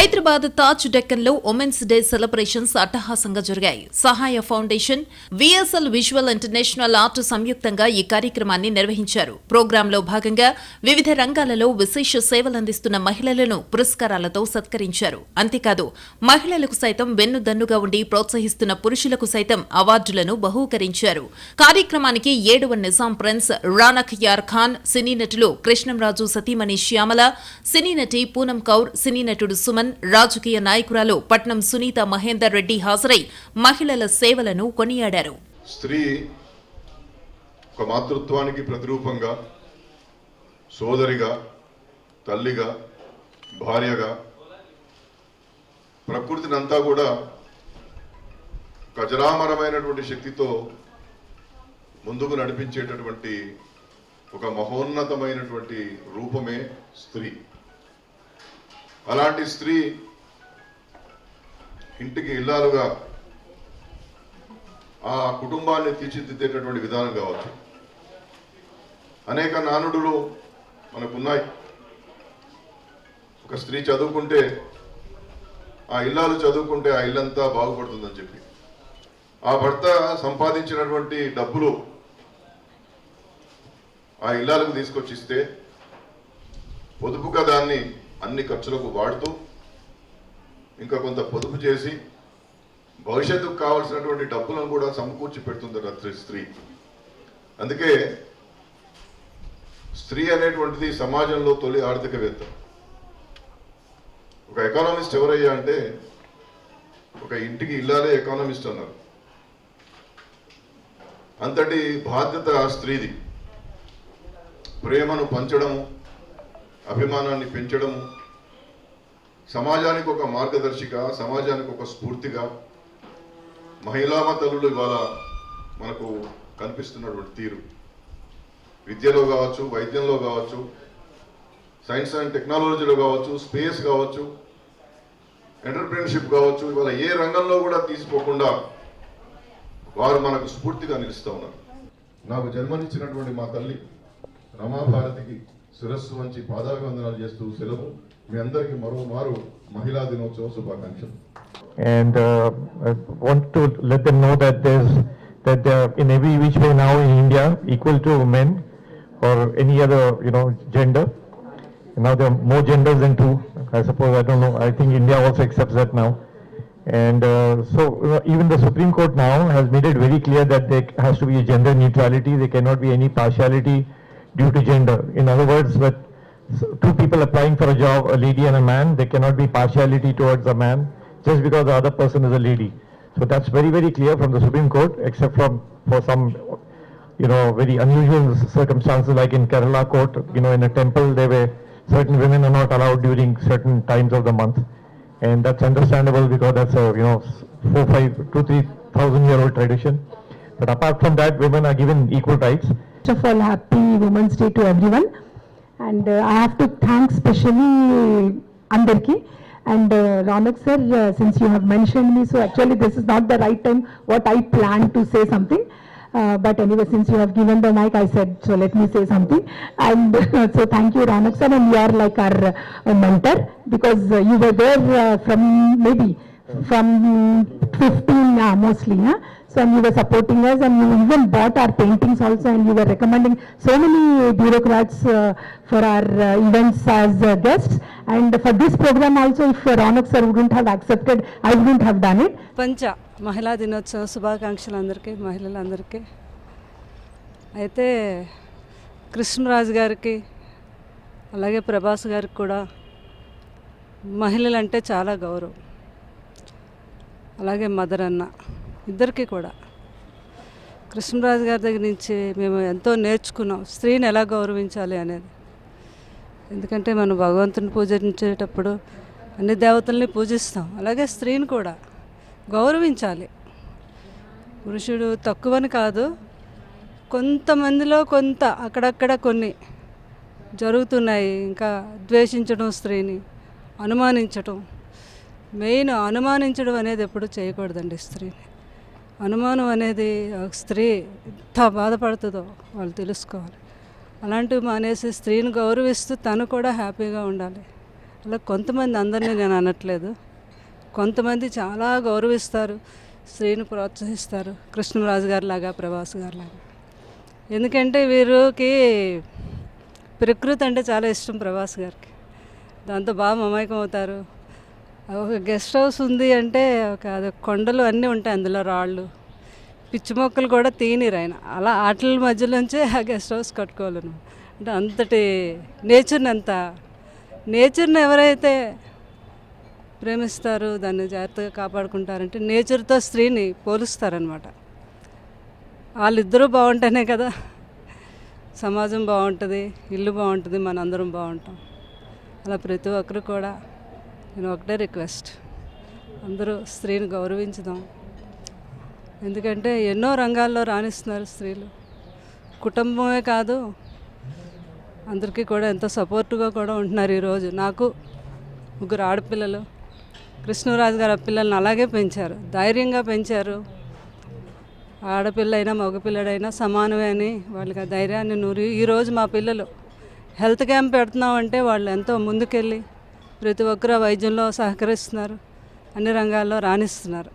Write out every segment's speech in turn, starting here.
హైదరాబాద్ తాజ్ డెక్కన్లో women's day celebrations అట్టహాసంగా జరిగాయి. Sahaya foundation, VSL visual international art సంయుక్తంగా ఈ కార్యక్రమాన్ని నిర్వహించారు. ప్రోగ్రాంలో భాగంగా వివిధ రంగాలలో విశేష సేవలందిస్తున్న మహిళలను పురస్కారాలతో సత్కరించారు. అంతేకాదు మహిళలకు సైతం వెన్నుదన్నుగా ఉండి ప్రోత్సహిస్తున్న పురుషులకు సైతం అవార్డులను బహూకరించారు. కార్యక్రమానికి 7వ నిజాం ప్రిన్స్ రానా ఖయార్ ఖాన్, సినీ నటులు కృష్ణంరాజు సతీమణి శ్యామల, సినీ నటి పూనం కౌర్, సినీ నటుడు సుమన్, రాజకీయ నాయకురాలు పట్నం సునీత మహేందర్ రెడ్డి హాజరై మహిళల సేవలను కొనియాడారు. స్త్రీ ఒక మాతృత్వానికి ప్రతిరూపంగా, సోదరిగా, తల్లిగా, భార్యగా ప్రకృతినంతా కూడా అజరామరమైనటువంటి శక్తితో ముందుకు నడిపించేటటువంటి ఒక మహోన్నతమైనటువంటి రూపమే స్త్రీ. అలాంటి స్త్రీ ఇంటికి ఇల్లాలుగా ఆ కుటుంబాన్ని తీర్చిదిద్దేటటువంటి విధానం కావచ్చు. అనేక నానుడులు మనకున్నాయి. ఒక స్త్రీ చదువుకుంటే, ఆ ఇల్లాలు చదువుకుంటే ఆ ఇల్లంతా బాగుపడుతుందని చెప్పి, ఆ భర్త సంపాదించినటువంటి డబ్బులు ఆ ఇల్లాలకు తీసుకొచ్చిస్తే పొదుపుగా దాన్ని అన్ని ఖర్చులకు వాడుతూ ఇంకా కొంత పొదుపు చేసి భవిష్యత్తుకు కావాల్సినటువంటి డబ్బులను కూడా సమకూర్చి పెడుతుంది స్త్రీ. అందుకే స్త్రీ అనేటువంటిది సమాజంలో తొలి ఆర్థికవేత్త. ఒక ఎకానమిస్ట్ ఎవరయ్యా అంటే ఒక ఇంటికి ఇల్లాలే ఎకానమిస్ట్ అన్నారు. అంతటి బాధ్యత స్త్రీది. ప్రేమను పంచడము, అభిమానాన్ని పెంచడము, సమాజానికి ఒక మార్గదర్శిక, సమాజానికి ఒక స్ఫూర్తిగా మహిళా తల్లులు ఇవాళ మనకు కనిపిస్తున్నటువంటి తీరు విద్యలో కావచ్చు, వైద్యంలో కావచ్చు, సైన్స్ అండ్ టెక్నాలజీలో కావచ్చు, స్పేస్ కావచ్చు, ఎంటర్ప్రెన్యూర్షిప్ కావచ్చు, ఇవాళ ఏ రంగంలో కూడా తీసిపోకుండా వారు మనకు స్ఫూర్తిగా నిలుస్తూ ఉన్నారు. నాకు జన్మనిచ్చినటువంటి మా తల్లి రమాభారతికి శిరస్సు వంచి పాదాభివందనాలు చేస్తూ సెలవు. మీ అందరికీ మరోమారు మహిళా దినోత్సవ శుభాకాంక్షలు. And I want to let them know that they are in every which way now in India equal to men or any other gender. Now there are more genders than two. I suppose, I don't know. I think India also accepts that now. And so even the Supreme Court now has made it very clear that there has to be a gender neutrality. There cannot be any partiality due to gender. In other words, with two people applying for a job, a lady and a man, there cannot be partiality towards a man just because the other person is a lady. So that's very, very clear from the Supreme Court, except for some very unusual circumstances, like in Kerala court, in a temple, there were certain women are not allowed during certain times of the month, and that's understandable because that's a 3,000-year-old tradition. But apart from that, women are given equal rights. First of all, happy Women's Day to everyone, and I have to thank specially Andarki and Ronak sir, since you have mentioned me, so actually this is not the right time what I planned to say something, but anyway, since you have given the mic, I said, so let me say something. And so thank you Ronak sir, and you are like our mentor, because you were there from maybe from 15 mostly, so and you were supporting us, and you even bought our paintings also, and you were recommending so many bureaucrats for our events as guests. And for this program also, if Ronak sir wouldn't have accepted, I wouldn't have done it. పంచ మహిళా దినోత్సవ శుభాకాంక్షలు అందరికీ, మహిళలందరికీ. అయితే కృష్ణరాజు గారికి అలాగే ప్రభాస్ గారికి కూడా మహిళలంటే చాలా గౌరవం. అలాగే మదర్ అన్న ఇద్దరికి కూడా. కృష్ణరాజు గారి దగ్గర నుంచి మేము ఎంతో నేర్చుకున్నాం స్త్రీని ఎలా గౌరవించాలి అనేది. ఎందుకంటే మనం భగవంతుని పూజించేటప్పుడు అన్ని దేవతల్ని పూజిస్తాం, అలాగే స్త్రీని కూడా గౌరవించాలి. పురుషుడు తక్కువని కాదు, కొంతమందిలో కొంత అక్కడక్కడ కొన్ని జరుగుతున్నాయి. ఇంకా ద్వేషించడం, స్త్రీని అనుమానించడం, మెయిన్ అనుమానించడం అనేది ఎప్పుడు చేయకూడదండి. స్త్రీని అనుమానం అనేది స్త్రీ ఎంత బాధపడుతుందో వాళ్ళు తెలుసుకోవాలి. అలాంటివి మానేసి స్త్రీని గౌరవిస్తూ తను కూడా హ్యాపీగా ఉండాలి. అలా కొంతమంది, అందరినీ నేను అనట్లేదు, కొంతమంది చాలా గౌరవిస్తారు, స్త్రీని ప్రోత్సహిస్తారు, కృష్ణరాజు గారి లాగా, ప్రభాస్ గారి లాగా. ఎందుకంటే వీరికి ప్రకృతి అంటే చాలా ఇష్టం ప్రభాస్ గారికి, దాంతో బాగా మమైకం అవుతారు. ఒక గెస్ట్ హౌస్ ఉంది అంటే అది కొండలు అన్నీ ఉంటాయి, అందులో రాళ్ళు, పిచ్చి మొక్కలు కూడా తీనిరు ఆయన. అలా ఆటల మధ్యలోంచే ఆ గెస్ట్ హౌస్ కట్టుకోవాలను అంటే అంతటి నేచర్ని ఎవరైతే ప్రేమిస్తారు, దాన్ని జాగ్రత్తగా కాపాడుకుంటారంటే నేచర్తో స్త్రీని పోలుస్తారనమాట. వాళ్ళిద్దరూ బాగుంటేనే కదా సమాజం బాగుంటుంది, ఇల్లు బాగుంటుంది, మనందరం బాగుంటాం. అలా ప్రతి ఒక్కరు కూడా నేను ఒకటే రిక్వెస్ట్, అందరూ స్త్రీని గౌరవించుదాం. ఎందుకంటే ఎన్నో రంగాల్లో రాణిస్తున్నారు స్త్రీలు. కుటుంబమే కాదు, అందరికీ కూడా ఎంతో సపోర్టుగా కూడా ఉంటున్నారు. ఈరోజు నాకు 3 ఆడపిల్లలు, కృష్ణరాజు గారు ఆ పిల్లల్ని అలాగే పెంచారు, ధైర్యంగా పెంచారు. ఆడపిల్ల అయినా మగపిల్లడైనా సమానమే అని వాళ్ళకి ఆ ధైర్యాన్ని నూరి ఈరోజు మా పిల్లలు హెల్త్ క్యాంప్ పెడుతున్నామంటే వాళ్ళు ఎంతో ముందుకెళ్ళి ప్రతి ఒక్కరు వైద్యంలో సహకరిస్తున్నారు, అన్ని రంగాల్లో రాణిస్తున్నారు.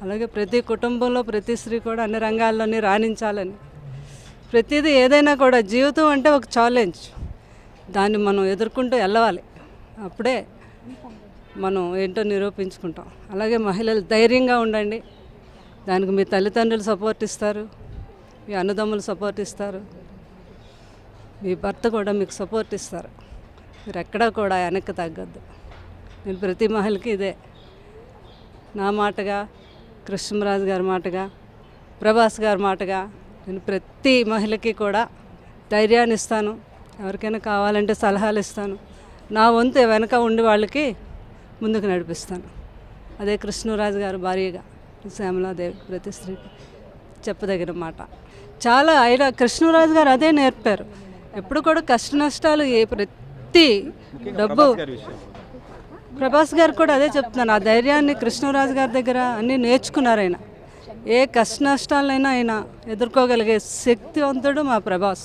అలాగే ప్రతి కుటుంబంలో ప్రతి స్త్రీ కూడా అన్ని రంగాల్లోని రాణించాలని, ప్రతిదీ ఏదైనా కూడా జీవితం అంటే ఒక ఛాలెంజ్, దాన్ని మనం ఎదుర్కొంటూ వెళ్ళవాలి, అప్పుడే మనం ఏంటో నిరూపించుకుంటాం. అలాగే మహిళలు ధైర్యంగా ఉండండి, దానికి మీ తల్లిదండ్రులు సపోర్ట్ ఇస్తారు, మీ అన్నదమ్ములు సపోర్ట్ ఇస్తారు, మీ భర్త కూడా మీకు సపోర్ట్ ఇస్తారు. మీరు ఎక్కడా కూడా వెనక్కి తగ్గద్దు. నేను ప్రతి మహిళకి ఇదే నా మాటగా, కృష్ణరాజు గారి మాటగా, ప్రభాస్ గారి మాటగా నేను ప్రతి మహిళకి కూడా ధైర్యాన్ని ఇస్తాను. ఎవరికైనా కావాలంటే సలహాలు ఇస్తాను. నా వంతు వెనక ఉండి వాళ్ళకి ముందుకు నడిపిస్తాను. అదే కృష్ణరాజు గారు భార్యగా శ్యామలాదేవి ప్రతి స్త్రీకి చెప్పదగిన మాట. చాలా ఆయన కృష్ణరాజు గారు అదే నేర్పారు. ఎప్పుడు కూడా కష్ట నష్టాలు ప్రతి డబ్బు, ప్రభాస్ గారు కూడా అదే చెప్తున్నాను. ఆ ధైర్యాన్ని కృష్ణరాజు గారి దగ్గర అన్నీ నేర్చుకున్నారు. ఆయన ఏ కష్ట నష్టాలైనా ఆయన ఎదుర్కోగలిగే శక్తివంతుడు మా ప్రభాస్.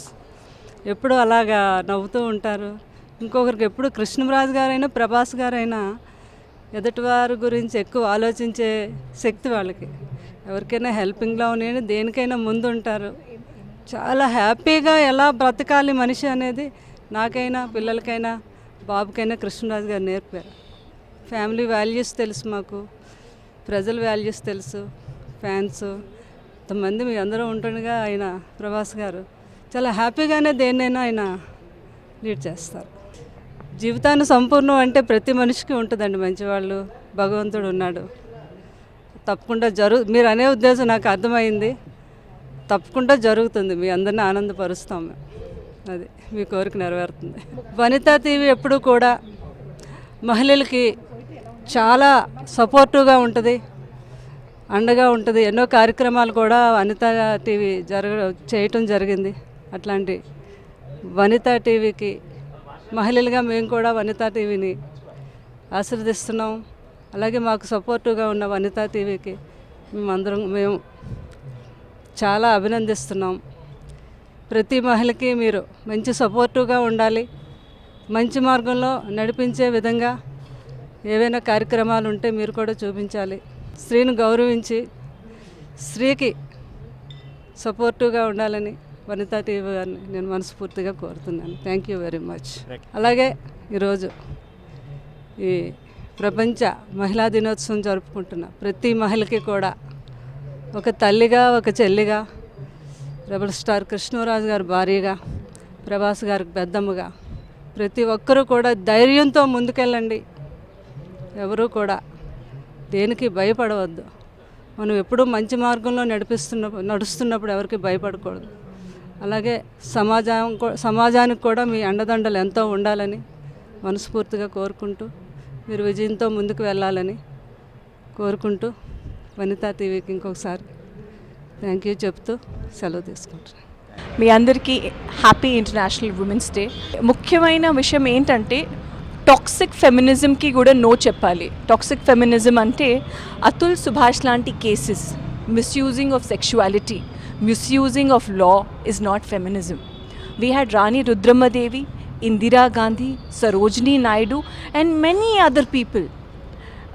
ఎప్పుడు అలాగా నవ్వుతూ ఉంటారు. ఇంకొకరికి ఎప్పుడు కృష్ణరాజు గారైనా ప్రభాస్ గారైనా ఎదుటివారి గురించి ఎక్కువ ఆలోచించే శక్తి వాళ్ళకి. ఎవరికైనా హెల్పింగ్లో నేను దేనికైనా ముందు ఉంటారు. చాలా హ్యాపీగా ఎలా బ్రతకాలి మనిషి అనేది నాకైనా, పిల్లలకైనా, బాబుకైనా కృష్ణరాజు గారు నేర్పారు. ఫ్యామిలీ వాల్యూస్ తెలుసు మాకు, ప్రజల వాల్యూస్ తెలుసు, ఫ్యాన్స్ ఇంతమంది మీ అందరూ ఉంటుండగా ఆయన ప్రభాస్ గారు చాలా హ్యాపీగానే దేన్నైనా ఆయన లీడ్ చేస్తారు. జీవితాన్ని సంపూర్ణం అంటే ప్రతి మనిషికి ఉంటుందండి. మంచివాళ్ళు, భగవంతుడు ఉన్నాడు. తప్పకుండా మీరు అనే ఉద్దేశం నాకు అర్థమైంది. తప్పకుండా జరుగుతుంది. మీ అందరినీ ఆనందపరుస్తాం మేము. అది మీ కోరిక నెరవేరుతుంది. వనితా టీవీ ఎప్పుడు కూడా మహిళలకి చాలా సపోర్టివ్గా ఉంటుంది, అండగా ఉంటుంది. ఎన్నో కార్యక్రమాలు కూడా వనితా టీవీ చేయటం జరిగింది. అట్లాంటి వనితా టీవీకి మహిళలుగా మేము కూడా వనితా టీవీని ఆశీర్వదిస్తున్నాం. అలాగే మాకు సపోర్టివ్గా ఉన్న వనితా టీవీకి మేము చాలా అభినందిస్తున్నాం. ప్రతి మహిళకి మీరు మంచి సపోర్టివ్గా ఉండాలి, మంచి మార్గంలో నడిపించే విధంగా ఏవైనా కార్యక్రమాలు ఉంటే మీరు కూడా చూపించాలి. స్త్రీని గౌరవించి స్త్రీకి సపోర్టివ్గా ఉండాలని వనితా టీవీ గారిని నేను మనస్ఫూర్తిగా కోరుతున్నాను. Thank you very much. అలాగే ఈరోజు ఈ ప్రపంచ మహిళా దినోత్సవం జరుపుకుంటున్న ప్రతి మహిళకి కూడా ఒక తల్లిగా, ఒక చెల్లిగా, రెబల్ స్టార్ కృష్ణరాజు గారి భార్యగా, ప్రభాస్ గారికి పెద్దమ్మగా ప్రతి ఒక్కరూ కూడా ధైర్యంతో ముందుకెళ్ళండి. ఎవరూ కూడా దేనికి భయపడవద్దు. మనం ఎప్పుడూ మంచి మార్గంలో నడుస్తున్నప్పుడు ఎవరికి భయపడకూడదు. అలాగే సమాజానికి కూడా మీ అండదండలు ఎంతో ఉండాలని మనస్ఫూర్తిగా కోరుకుంటూ మీరు విజయంతో ముందుకు వెళ్ళాలని కోరుకుంటూ వనితా టీవీకి ఇంకొకసారి థ్యాంక్ యూ చెప్తూ సెలవు తీసుకుంటున్నాను. మీ అందరికీ హ్యాపీ ఇంటర్నేషనల్ ఉమెన్స్ డే. ముఖ్యమైన విషయం ఏంటంటే టాక్సిక్ ఫెమినిజంకి కూడా నో చెప్పాలి. టాక్సిక్ ఫెమినిజం అంటే అతుల్ సుభాష్ లాంటి cases, misusing of sexuality, misusing of law is not feminism. We had Rani Rudramadevi, Indira Gandhi, Sarojini Naidu, and many other people.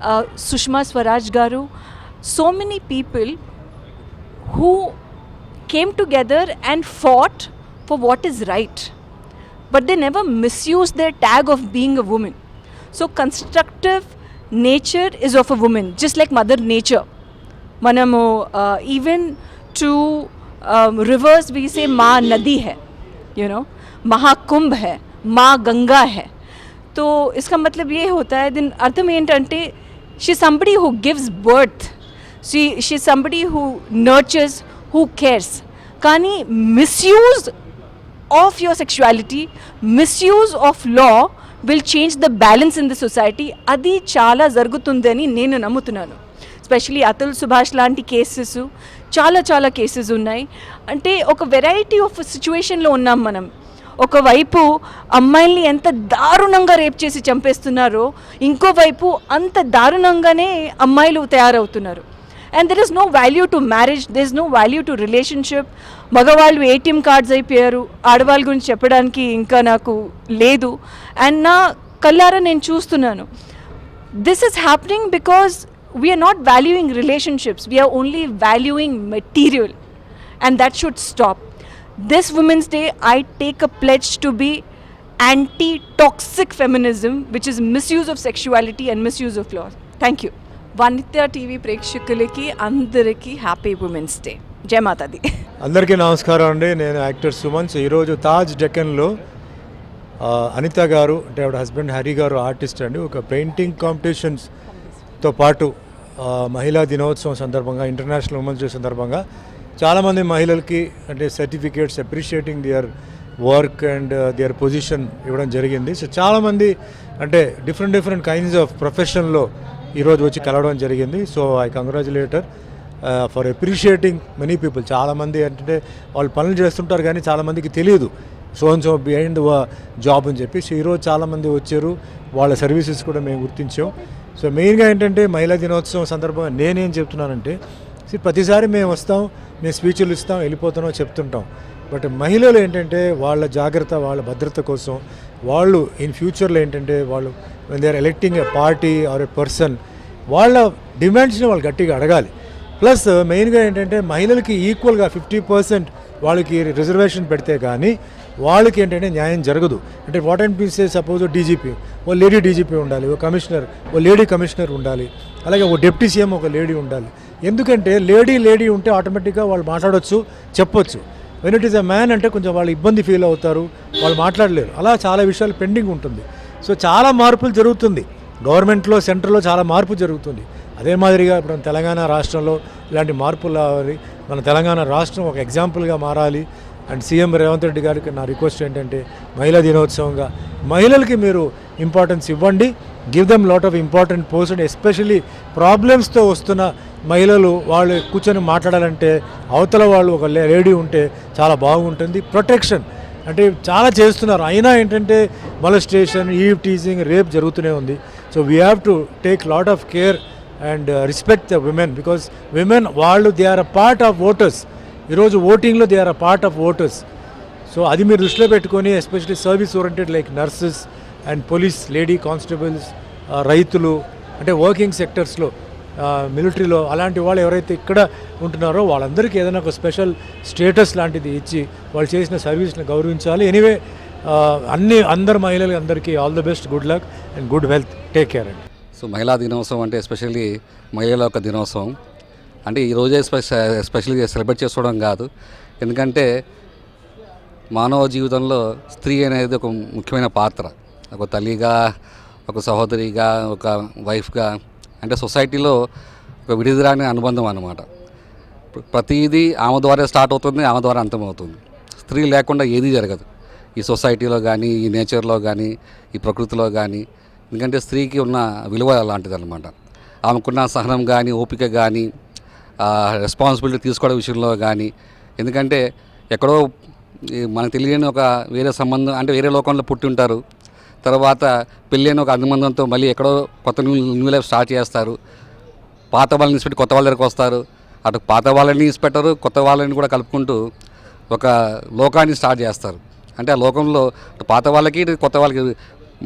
Sushma Swaraj Garu, so many people who came together and fought for what is right. But they never misused their tag of being a woman. So constructive nature is of a woman, just like Mother Nature. Manamu, even to rivers we say Ma Nadi hai, you know, Mahakumbh hai, Ma Ganga hai. तो इसका मतलब ये होता है दिन अर्थम ఏంటంటే she is somebody who gives birth, she is somebody who nurtures, who cares. కానీ misuse of your sexuality, misuse of law will change the balance in the society. అది చాలా జరుగుతుందని నేను నమ్ముతున్నాను. ఎస్పెషలీ అతుల్ సుభాష్ లాంటి కేసెస్ చాలా కేసెస్ ఉన్నాయి. అంటే ఒక వెరైటీ ఆఫ్ సిచ్యువేషన్లో ఉన్నాం మనం. ఒకవైపు అమ్మాయిల్ని ఎంత దారుణంగా రేప్ చేసి చంపేస్తున్నారో, ఇంకోవైపు అంత దారుణంగానే అమ్మాయిలు తయారవుతున్నారు. And there is no value to marriage, there is no value to relationship. మగవాళ్ళు ఏటీఎం కార్డ్స్ అయిపోయారు, ఆడవాళ్ళ గురించి చెప్పడానికి ఇంకా నాకు లేదు. అండ్ నా కళ్ళారా నేను చూస్తున్నాను. This is happening because we're not valuing relationships, we're only valuing material, and that should stop. This Women's Day, I take a pledge to be anti-toxic feminism, which is misuse of sexuality and misuse of law. Thank you. Vanitha TV ప్రేక్షకులకి అందరికీ happy women's day. జై మాతాది. అందరికీ నమస్కారం అండి. నేను actor Suman. ఈరోజు తాజ్ డెక్కన్లో అనిత గారు అంటే ఆవిడ హస్బెండ్ హరి గారు ఆర్టిస్ట్ అండి, ఒక పెయింటింగ్ కాంపిటీషన్స్తో పాటు మహిళా దినోత్సవం సందర్భంగా, ఇంటర్నేషనల్ ఉమెన్స్ డే సందర్భంగా చాలామంది మహిళలకి అంటే certificates appreciating their work and their position ఇవ్వడం జరిగింది. సో చాలామంది అంటే డిఫరెంట్ కైండ్స్ ఆఫ్ ప్రొఫెషన్లో ఈరోజు వచ్చి కలవడం జరిగింది. So I congratulate for appreciating many people. చాలామంది అంటే వాళ్ళు పనులు చేస్తుంటారు కానీ చాలామందికి తెలియదు సో బిహైండ్ జాబ్ అని చెప్పి. సో ఈరోజు చాలామంది వచ్చారు, వాళ్ళ సర్వీసెస్ కూడా మేము గుర్తించాం. సో మెయిన్గా ఏంటంటే మహిళా దినోత్సవం సందర్భంగా నేనేం చెప్తున్నానంటే, ప్రతిసారి మేము వస్తాం, మేము స్పీచ్లు ఇస్తాం, వెళ్ళిపోతున్నాం, చెప్తుంటాం. బట్ మహిళలు ఏంటంటే వాళ్ళ జాగ్రత్త, వాళ్ళ భద్రత కోసం వాళ్ళు ఇన్ ఫ్యూచర్లో ఏంటంటే వాళ్ళు when they are electing a party or a person, వాళ్ళ డిమాండ్స్ని వాళ్ళు గట్టిగా అడగాలి. ప్లస్ మెయిన్గా ఏంటంటే మహిళలకి ఈక్వల్గా 50% వాళ్ళకి రిజర్వేషన్ పెడితే కానీ వాళ్ళకి ఏంటంటే న్యాయం జరగదు. అంటే వాట్ అండ్ పీసే సపోజ్ డీజీపీ, ఓ లేడీ డీజీపీ ఉండాలి, ఓ కమిషనర్, ఓ లేడీ కమిషనర్ ఉండాలి, అలాగే ఓ డిప్యూటీ సీఎం ఒక లేడీ ఉండాలి. ఎందుకంటే లేడీ ఉంటే ఆటోమేటిక్గా వాళ్ళు మాట్లాడవచ్చు, చెప్పొచ్చు. When it is a man అంటే కొంచెం వాళ్ళు ఇబ్బంది ఫీల్ అవుతారు, వాళ్ళు మాట్లాడలేరు. అలా చాలా విషయాలు పెండింగ్ ఉంటుంది. సో చాలా మార్పులు జరుగుతుంది గవర్నమెంట్లో, సెంటర్లో చాలా మార్పు జరుగుతుంది. అదే మాదిరిగా ఇప్పుడు తెలంగాణ రాష్ట్రంలో ఇలాంటి మార్పులు రావాలి. మన తెలంగాణ రాష్ట్రం ఒక ఎగ్జాంపుల్గా మారాలి. అండ్ సీఎం రేవంత్ రెడ్డి గారికి నా రిక్వెస్ట్ ఏంటంటే మహిళా దినోత్సవంగా మహిళలకి మీరు ఇంపార్టెన్స్ ఇవ్వండి. Give them lot of important post. And especially ప్రాబ్లమ్స్తో వస్తున్న మహిళలు వాళ్ళు కూర్చొని మాట్లాడాలంటే అవతల వాళ్ళు ఒక లేడీ ఉంటే చాలా బాగుంటుంది. ప్రొటెక్షన్ అంటే చాలా చేస్తున్నారు, అయినా ఏంటంటే మొలెస్టేషన్, ఈవ్ టీజింగ్, రేప్ జరుగుతూనే ఉంది. So we have to take lot of care and respect the women, because women వాళ్ళు they are a part of voters. ఈరోజు ఓటింగ్లో they are a part of voters. So అది మీరు దృష్టిలో పెట్టుకొని especially service oriented like nurses and police, lady constables, రైతులు అంటే working సెక్టర్స్లో, మిలిటరీలో అలాంటి వాళ్ళు ఎవరైతే ఇక్కడ ఉంటున్నారో వాళ్ళందరికీ ఏదైనా ఒక స్పెషల్ స్టేటస్ లాంటిది ఇచ్చి వాళ్ళు చేసిన సర్వీస్ని గౌరవించాలి. ఎనీవే అందరు మహిళలు అందరికీ all the best, good luck and good health. Take care అండి. సో మహిళా దినోత్సవం అంటే ఎస్పెషల్లీ మహిళల యొక్క దినోత్సవం అంటే ఈరోజే ఎస్పెషల్లీ సెలబ్రేట్ చేసుకోవడం కాదు. ఎందుకంటే మానవ జీవితంలో స్త్రీ అనేది ఒక ముఖ్యమైన పాత్ర. ఒక తల్లిగా, ఒక సహోదరిగా, ఒక వైఫ్గా, అంటే సొసైటీలో ఒక విడిదిరాని అనుబంధం అన్నమాట. ప్రతిదీ ఆమె ద్వారా స్టార్ట్ అవుతుంది, ఆమె ద్వారా అంతమవుతుంది. స్త్రీ లేకుండా ఏదీ జరగదు ఈ సొసైటీలో కానీ, ఈ నేచర్లో కానీ, ఈ ప్రకృతిలో కానీ. ఎందుకంటే స్త్రీకి ఉన్న విలువ అలాంటిది అనమాట. ఆమెకున్న సహనం కానీ, ఓపిక కానీ, రెస్పాన్సిబిలిటీ తీసుకోవడం విషయంలో కానీ. ఎందుకంటే ఎక్కడో మనకు తెలియని ఒక వేరే సంబంధం అంటే వేరే లోకంలో పుట్టి ఉంటారు, తర్వాత పెళ్ళైన ఒక అనుబంధంతో మళ్ళీ ఎక్కడో కొత్త న్యూ లైఫ్ స్టార్ట్ చేస్తారు. పాత వాళ్ళని ఇసిపెట్టి కొత్త వాళ్ళ దగ్గరకు వస్తారు. అటు పాత వాళ్ళని ఇసిపెట్టరు, కొత్త వాళ్ళని కూడా కలుపుకుంటూ ఒక లోకాన్ని స్టార్ట్ చేస్తారు. అంటే ఆ లోకంలో పాత వాళ్ళకి కొత్త వాళ్ళకి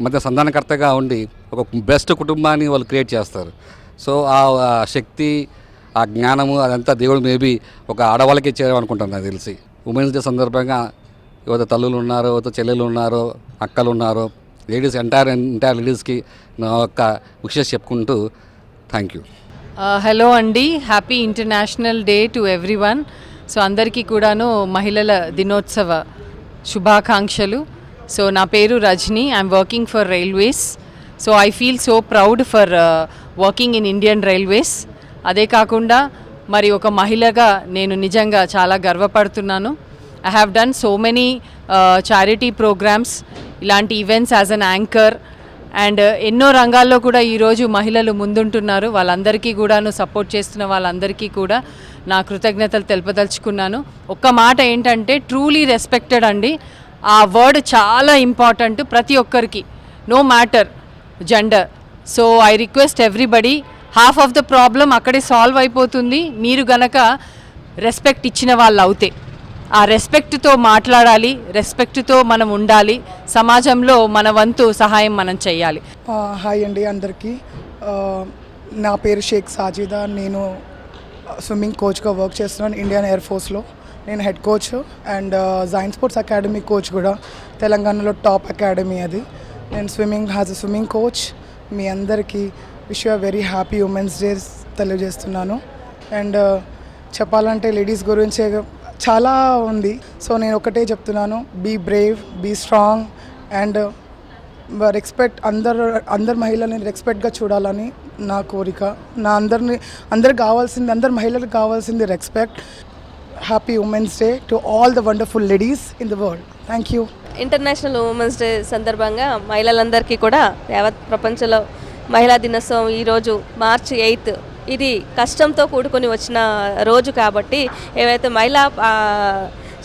మధ్య సంధానకర్తగా ఉండి ఒక బెస్ట్ కుటుంబాన్ని వాళ్ళు క్రియేట్ చేస్తారు. సో ఆ శక్తి, ఆ జ్ఞానము అదంతా దేవుడు మేబీ ఒక ఆడవాళ్ళకి ఇచ్చారు అనుకుంటాను నాకు తెలిసి. ఉమెన్స్ డే సందర్భంగా యువత తల్లులు ఉన్నారు, యువత చెల్లెలు ఉన్నారు, అక్కలు ఉన్నారు, లేడీస్ ఎంటైర్ లేడీస్కి నా యొక్క విషెస్ చెప్పుకుంటూ థ్యాంక్ యూ. హలో అండి, happy international day to everyone. So అందరికీ కూడాను మహిళల దినోత్సవ శుభాకాంక్షలు. సో నా పేరు Rajani, I'm working for railways. So I feel so proud for working in Indian railways. అదే కాకుండా మరి ఒక మహిళగా నేను నిజంగా చాలా గర్వపడుతున్నాను. I have done so many charity programmes, ఇలాంటి events as an anchor, and ఎన్నో రంగాల్లో కూడా ఈరోజు మహిళలు ముందుంటున్నారు. వాళ్ళందరికీ కూడాను సపోర్ట్ చేస్తున్న వాళ్ళందరికీ కూడా నా కృతజ్ఞతలు తెలుపదలుచుకున్నాను. ఒక్క మాట ఏంటంటే ట్రూలీ రెస్పెక్టెడ్ అండి, ఆ వర్డ్ చాలా ఇంపార్టెంట్ ప్రతి ఒక్కరికి, no matter gender. So I request everybody, half of the problem అక్కడే సాల్వ్ అయిపోతుంది మీరు గనక రెస్పెక్ట్ ఇచ్చిన వాళ్ళు అవుతే. ఆ రెస్పెక్ట్తో మాట్లాడాలి, రెస్పెక్ట్తో మనం ఉండాలి, సమాజంలో మన వంతు సహాయం మనం చేయాలి. హాయ్ అండి అందరికీ. నా పేరు షేక్ సాజిదా. నేను స్విమ్మింగ్ కోచ్గా వర్క్ చేస్తున్నాను ఇండియన్ ఎయిర్ ఫోర్స్లో. నేను head coach and Jain sports academy coach కూడా, తెలంగాణలో టాప్ అకాడమీ అది. నేను swimming as a swimming coach. మీ అందరికీ wish you very happy women's day తెలియజేస్తున్నాను. అండ్ చెప్పాలంటే లేడీస్ గురించి చాలా ఉంది. సో నేను ఒకటే చెప్తున్నాను, be brave, be strong and respect. అందరు మహిళల్ని రెస్పెక్ట్గా చూడాలని నా కోరిక. అందరికి కావాల్సింది, అందరు మహిళలకు కావాల్సింది respect. Happy women's day to all the wonderful ladies in the world. Thank you. International women's day సందర్భంగా మహిళలందరికీ కూడా యావత్ ప్రపంచంలో మహిళా దినోత్సవం ఈరోజు మార్చి 8. ఇది కష్టంతో కూడుకొని వచ్చిన రోజు కాబట్టి ఏవైతే మహిళా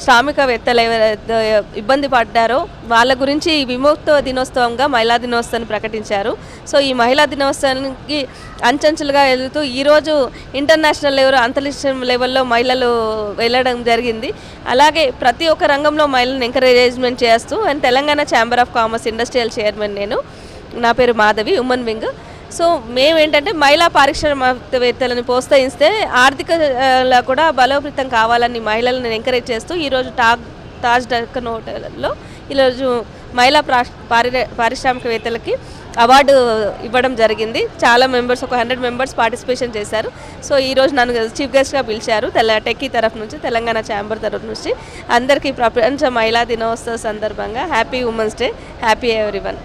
శ్రామికవేత్తలు ఎవరైతే ఇబ్బంది పడ్డారో వాళ్ళ గురించి విముక్త దినోత్సవంగా మహిళా దినోత్సవాన్ని ప్రకటించారు. సో ఈ మహిళా దినోత్సవానికి అంచెంచులుగా వెళుతూ ఈరోజు ఇంటర్నేషనల్ లెవెల్, అంతరిక్ష లెవెల్లో మహిళలు వెళ్ళడం జరిగింది. అలాగే ప్రతి ఒక్క రంగంలో మహిళలను ఎంకరేజ్మెంట్ చేస్తూ, and Telangana chamber of commerce industrial chairman నేను. నా పేరు మాధవి, ఉమెన్ వింగ్. సో మేమేంటంటే మహిళా పారిశ్రామికవేత్తలను ప్రోత్సహిస్తే ఆర్థికంగా కూడా బలోపేతం కావాలని మహిళలను ఎంకరేజ్ చేస్తూ ఈరోజు తాజ్ డక్కన్ హోటల్లో ఈరోజు మహిళా పారిశ్రామికవేత్తలకి అవార్డు ఇవ్వడం జరిగింది. చాలా మెంబర్స్, ఒక 100 మెంబర్స్ పార్టిసిపేషన్ చేశారు. సో ఈరోజు నన్ను చీఫ్ గెస్ట్గా పిలిచారు టెక్కీ తరఫు నుంచి, తెలంగాణ ఛాంబర్ తరఫు నుంచి. అందరికీ ప్రపంచ మహిళా దినోత్సవ సందర్భంగా happy women's day, happy everyone.